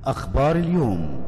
أخبار اليوم.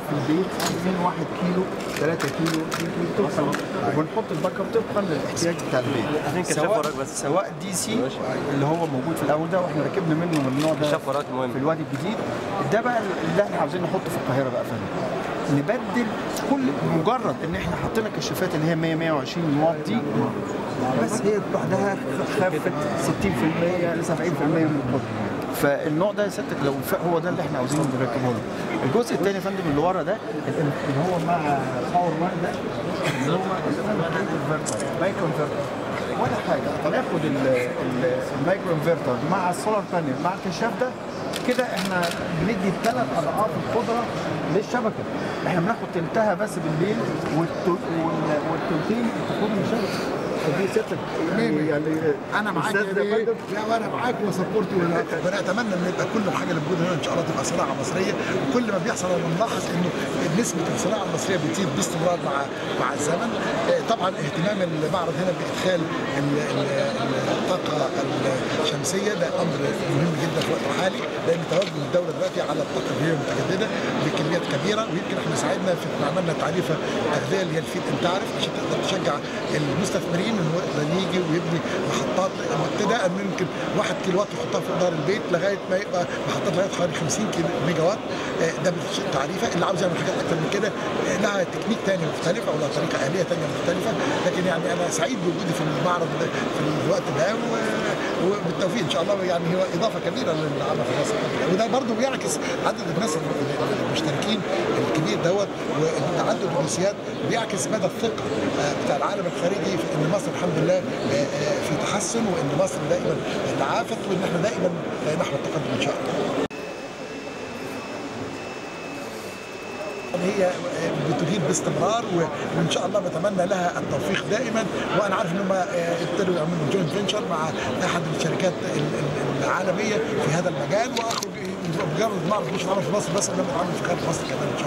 في البيت من 1 كيلو 3 كيلو توصل، ونحط الباك اب طبقا للاحتياج بتاع البيت، سواء دي سي اللي هو موجود في الاول ده، واحنا ركبنا منه من النوع ده في الوادي الجديد. ده بقى اللي احنا عاوزين نحطه في القاهره بقى فندم، نبدل كل مجرد ان احنا حطينا كشافات اللي هي 120 واط دي بس، هي لوحدها خفت 60% ل 70% من القدره. فالنوع ده يا سيادتك لو هو ده اللي احنا عاوزين نركبه له. الجزء الثاني يا فندم اللي ورا ده اللي هو مع باور مان ده اللي هو مايكرو انفرتر ولا حاجه، هناخد المايكرو انفرتر مع السولار بانل مع الكشاف ده كده، احنا بندي 3 أضعاف القدره للشبكه. احنا بناخد تلتها بس بالليل والتلتين تاخد من الشبكه. دي ستك يعني انا معاك يا بيه، لا وانا معاك وسبورت، ونتمنى ان يبقى كل الحاجه اللي موجوده هنا ان شاء الله تبقى صناعه مصريه. وكل ما بيحصل انا بنلاحظ انه نسبه الصناعه المصريه بتزيد باستمرار مع الزمن. طبعا اهتمام المعرض هنا بادخال الطاقه الشمسيه ده امر مهم جدا في الوقت الحالي، لان توجه الدوله دلوقتي على الطاقه اللي هي المتجدده بكميات كبيره. ويمكن احنا ساعدنا في عملنا تعريفه التغذيه اللي هي الفيد انت عارف، عشان تقدر تشجع المستثمرين انه يقدر يجي ويبني محطات ابتداء من يمكن 1 كيلو وات يحطها في دار البيت لغايه ما يبقى محطات لغايه حوالي 50 ميجا وات. ده بالتعريفه. اللي عاوز يعمل حاجات اكثر من كده لها تكنيك ثاني مختلف او لها طريقه آلية ثانيه مختلفه. لكن يعني انا سعيد بوجودي في المعرض ده في الوقت ده، وبالتوفيق ان شاء الله. يعني هو اضافه كبيره للعمل في مصر، وده برضه بيعكس عدد الناس المشتركين الكبير دوت وتعدد الجنسيات، بيعكس مدى الثقه بتاع العالم الخارجي في ان مصر الحمد لله في تحسن، وان مصر دائما تعافت، وان احنا دائما نحو التقدم ان شاء الله. هي بتجيب باستمرار، وان شاء الله بتمنى لها التوفيق دائما. وانا عارف ان هم ابتدوا يعملوا جوينت فينشر مع احد الشركات العالميه في هذا المجال، واخر بجانب المعرض مش عامل في مصر بس، انما عامل في خارج مصر كمان ان شاء الله.